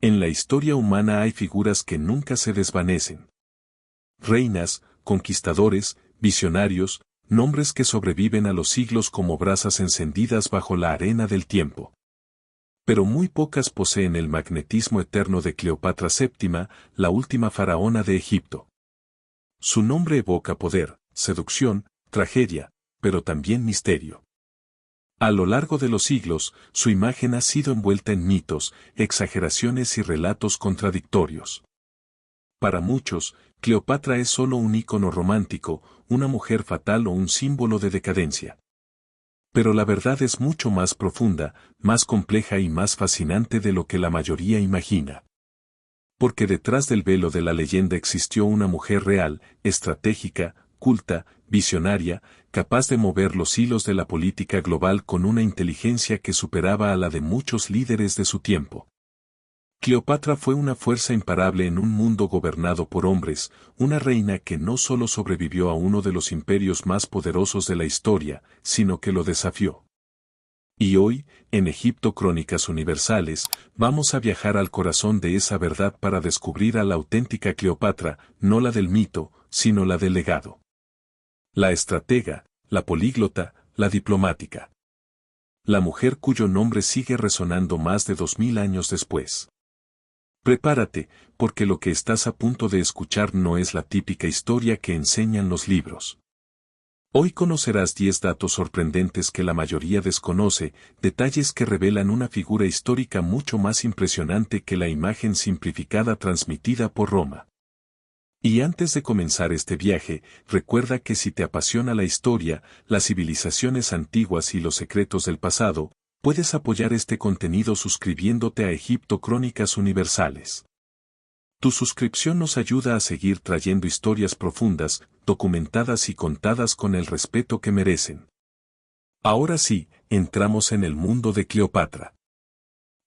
En la historia humana hay figuras que nunca se desvanecen. Reinas, conquistadores, visionarios, nombres que sobreviven a los siglos como brasas encendidas bajo la arena del tiempo. Pero muy pocas poseen el magnetismo eterno de Cleopatra VII, la última faraona de Egipto. Su nombre evoca poder, seducción, tragedia, pero también misterio. A lo largo de los siglos, su imagen ha sido envuelta en mitos, exageraciones y relatos contradictorios. Para muchos, Cleopatra es solo un ícono romántico, una mujer fatal o un símbolo de decadencia. Pero la verdad es mucho más profunda, más compleja y más fascinante de lo que la mayoría imagina. Porque detrás del velo de la leyenda existió una mujer real, estratégica, culta, visionaria, capaz de mover los hilos de la política global con una inteligencia que superaba a la de muchos líderes de su tiempo. Cleopatra fue una fuerza imparable en un mundo gobernado por hombres, una reina que no solo sobrevivió a uno de los imperios más poderosos de la historia, sino que lo desafió. Y hoy, en Egipto Crónicas Universales, vamos a viajar al corazón de esa verdad para descubrir a la auténtica Cleopatra, no la del mito, sino la del legado. La estratega, la políglota, la diplomática. La mujer cuyo nombre sigue resonando más de 2000 años después. Prepárate, porque lo que estás a punto de escuchar no es la típica historia que enseñan los libros. Hoy conocerás 10 datos sorprendentes que la mayoría desconoce, detalles que revelan una figura histórica mucho más impresionante que la imagen simplificada transmitida por Roma. Y antes de comenzar este viaje, recuerda que si te apasiona la historia, las civilizaciones antiguas y los secretos del pasado, puedes apoyar este contenido suscribiéndote a Egipto Crónicas Universales. Tu suscripción nos ayuda a seguir trayendo historias profundas, documentadas y contadas con el respeto que merecen. Ahora sí, entramos en el mundo de Cleopatra.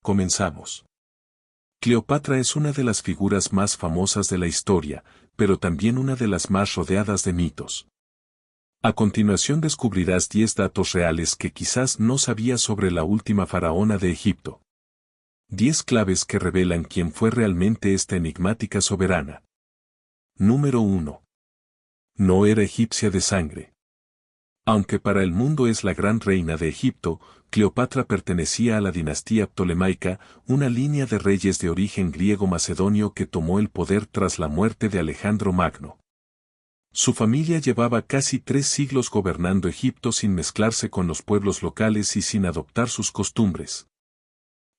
Comenzamos. Cleopatra es una de las figuras más famosas de la historia, pero también una de las más rodeadas de mitos. A continuación descubrirás 10 datos reales que quizás no sabías sobre la última faraona de Egipto. 10 claves que revelan quién fue realmente esta enigmática soberana. Número 1. No era egipcia de sangre. Aunque para el mundo es la gran reina de Egipto, Cleopatra pertenecía a la dinastía ptolemaica, una línea de reyes de origen griego-macedonio que tomó el poder tras la muerte de Alejandro Magno. Su familia llevaba casi 3 siglos gobernando Egipto sin mezclarse con los pueblos locales y sin adoptar sus costumbres.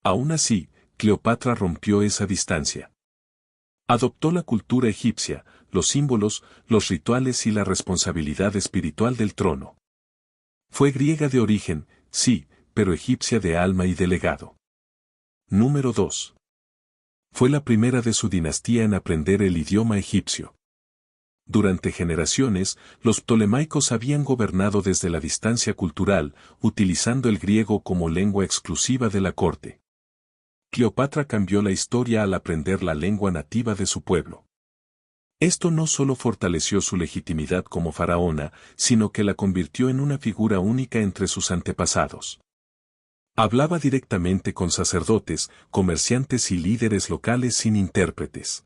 Aún así, Cleopatra rompió esa distancia. Adoptó la cultura egipcia, los símbolos, los rituales y la responsabilidad espiritual del trono. Fue griega de origen, sí, pero egipcia de alma y de legado. Número 2. Fue la primera de su dinastía en aprender el idioma egipcio. Durante generaciones, los ptolemaicos habían gobernado desde la distancia cultural, utilizando el griego como lengua exclusiva de la corte. Cleopatra cambió la historia al aprender la lengua nativa de su pueblo. Esto no solo fortaleció su legitimidad como faraona, sino que la convirtió en una figura única entre sus antepasados. Hablaba directamente con sacerdotes, comerciantes y líderes locales sin intérpretes.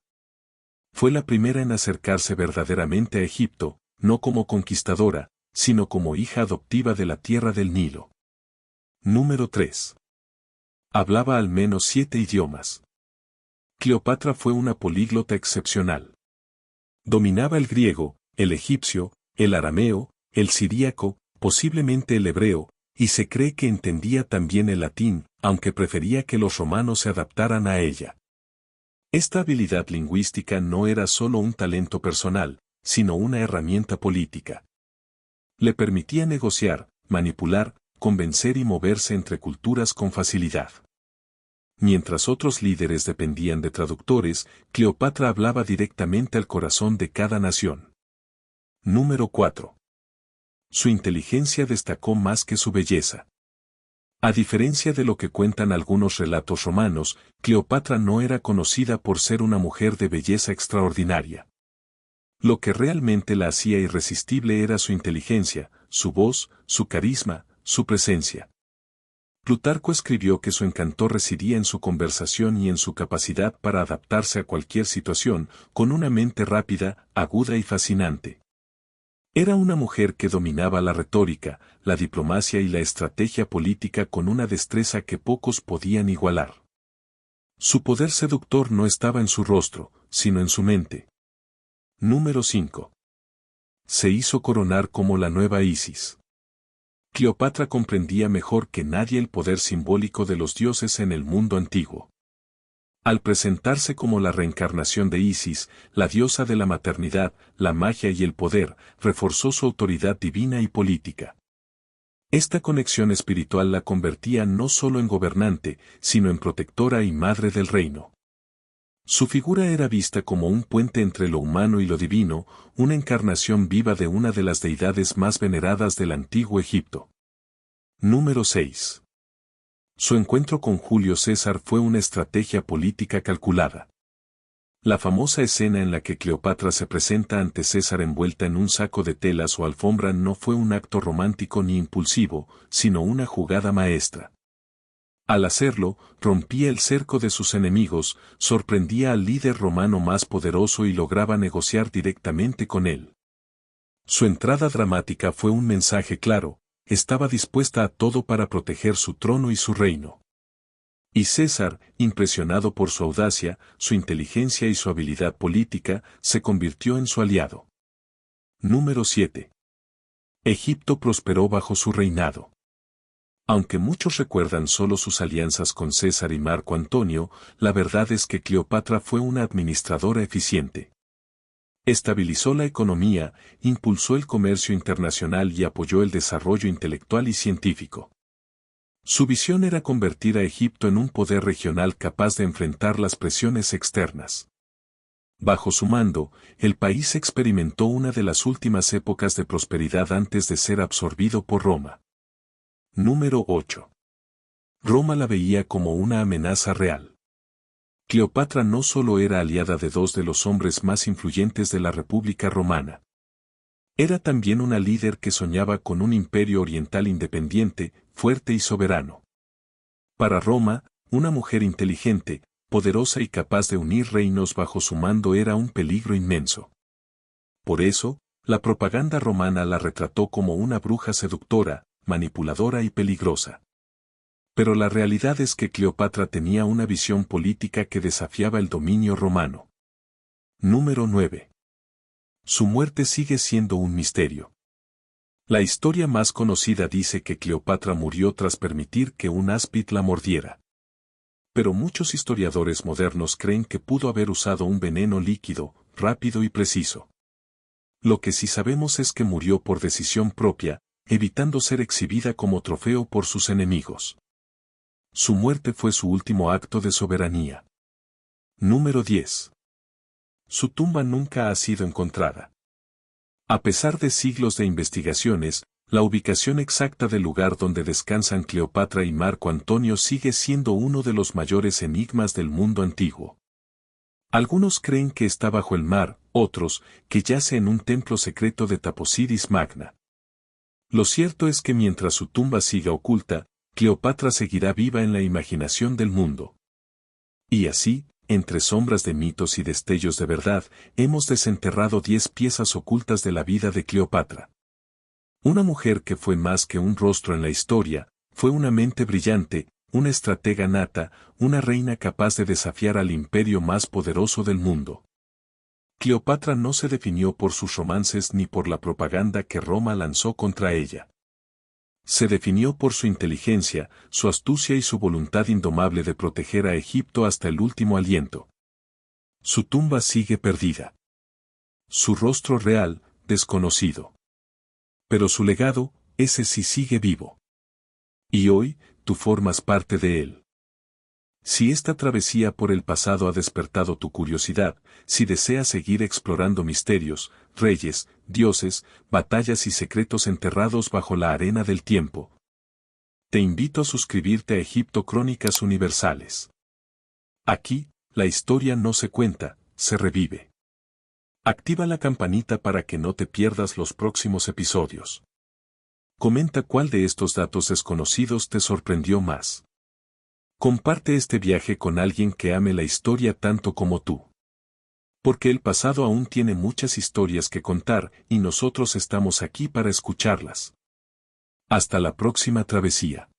Fue la primera en acercarse verdaderamente a Egipto, no como conquistadora, sino como hija adoptiva de la tierra del Nilo. Número 3. Hablaba al menos 7 idiomas. Cleopatra fue una políglota excepcional. Dominaba el griego, el egipcio, el arameo, el siríaco, posiblemente el hebreo, y se cree que entendía también el latín, aunque prefería que los romanos se adaptaran a ella. Esta habilidad lingüística no era solo un talento personal, sino una herramienta política. Le permitía negociar, manipular, convencer y moverse entre culturas con facilidad. Mientras otros líderes dependían de traductores, Cleopatra hablaba directamente al corazón de cada nación. Número 4. Su inteligencia destacó más que su belleza. A diferencia de lo que cuentan algunos relatos romanos, Cleopatra no era conocida por ser una mujer de belleza extraordinaria. Lo que realmente la hacía irresistible era su inteligencia, su voz, su carisma, su presencia. Plutarco escribió que su encanto residía en su conversación y en su capacidad para adaptarse a cualquier situación, con una mente rápida, aguda y fascinante. Era una mujer que dominaba la retórica, la diplomacia y la estrategia política con una destreza que pocos podían igualar. Su poder seductor no estaba en su rostro, sino en su mente. Número 5. Se hizo coronar como la nueva Isis. Cleopatra comprendía mejor que nadie el poder simbólico de los dioses en el mundo antiguo. Al presentarse como la reencarnación de Isis, la diosa de la maternidad, la magia y el poder, reforzó su autoridad divina y política. Esta conexión espiritual la convertía no solo en gobernante, sino en protectora y madre del reino. Su figura era vista como un puente entre lo humano y lo divino, una encarnación viva de una de las deidades más veneradas del antiguo Egipto. Número 6. Su encuentro con Julio César fue una estrategia política calculada. La famosa escena en la que Cleopatra se presenta ante César envuelta en un saco de telas o alfombra no fue un acto romántico ni impulsivo, sino una jugada maestra. Al hacerlo, rompía el cerco de sus enemigos, sorprendía al líder romano más poderoso y lograba negociar directamente con él. Su entrada dramática fue un mensaje claro, estaba dispuesta a todo para proteger su trono y su reino. Y César, impresionado por su audacia, su inteligencia y su habilidad política, se convirtió en su aliado. Número 7. Egipto prosperó bajo su reinado. Aunque muchos recuerdan solo sus alianzas con César y Marco Antonio, la verdad es que Cleopatra fue una administradora eficiente. Estabilizó la economía, impulsó el comercio internacional y apoyó el desarrollo intelectual y científico. Su visión era convertir a Egipto en un poder regional capaz de enfrentar las presiones externas. Bajo su mando, el país experimentó una de las últimas épocas de prosperidad antes de ser absorbido por Roma. Número 8. Roma la veía como una amenaza real. Cleopatra no solo era aliada de dos de los hombres más influyentes de la República Romana. Era también una líder que soñaba con un imperio oriental independiente, fuerte y soberano. Para Roma, una mujer inteligente, poderosa y capaz de unir reinos bajo su mando era un peligro inmenso. Por eso, la propaganda romana la retrató como una bruja seductora, manipuladora y peligrosa. Pero la realidad es que Cleopatra tenía una visión política que desafiaba el dominio romano. Número 9. Su muerte sigue siendo un misterio. La historia más conocida dice que Cleopatra murió tras permitir que un áspid la mordiera. Pero muchos historiadores modernos creen que pudo haber usado un veneno líquido, rápido y preciso. Lo que sí sabemos es que murió por decisión propia, evitando ser exhibida como trofeo por sus enemigos. Su muerte fue su último acto de soberanía. Número 10. Su tumba nunca ha sido encontrada. A pesar de siglos de investigaciones, la ubicación exacta del lugar donde descansan Cleopatra y Marco Antonio sigue siendo uno de los mayores enigmas del mundo antiguo. Algunos creen que está bajo el mar, otros, que yace en un templo secreto de Taposiris Magna. Lo cierto es que mientras su tumba siga oculta, Cleopatra seguirá viva en la imaginación del mundo. Y así, entre sombras de mitos y destellos de verdad, hemos desenterrado 10 piezas ocultas de la vida de Cleopatra. Una mujer que fue más que un rostro en la historia, fue una mente brillante, una estratega nata, una reina capaz de desafiar al imperio más poderoso del mundo. Cleopatra no se definió por sus romances ni por la propaganda que Roma lanzó contra ella. Se definió por su inteligencia, su astucia y su voluntad indomable de proteger a Egipto hasta el último aliento. Su tumba sigue perdida. Su rostro real, desconocido. Pero su legado, ese sí sigue vivo. Y hoy, tú formas parte de él. Si esta travesía por el pasado ha despertado tu curiosidad, si deseas seguir explorando misterios, reyes, dioses, batallas y secretos enterrados bajo la arena del tiempo, te invito a suscribirte a Egipto Crónicas Universales. Aquí, la historia no se cuenta, se revive. Activa la campanita para que no te pierdas los próximos episodios. Comenta cuál de estos datos desconocidos te sorprendió más. Comparte este viaje con alguien que ame la historia tanto como tú. Porque el pasado aún tiene muchas historias que contar y nosotros estamos aquí para escucharlas. Hasta la próxima travesía.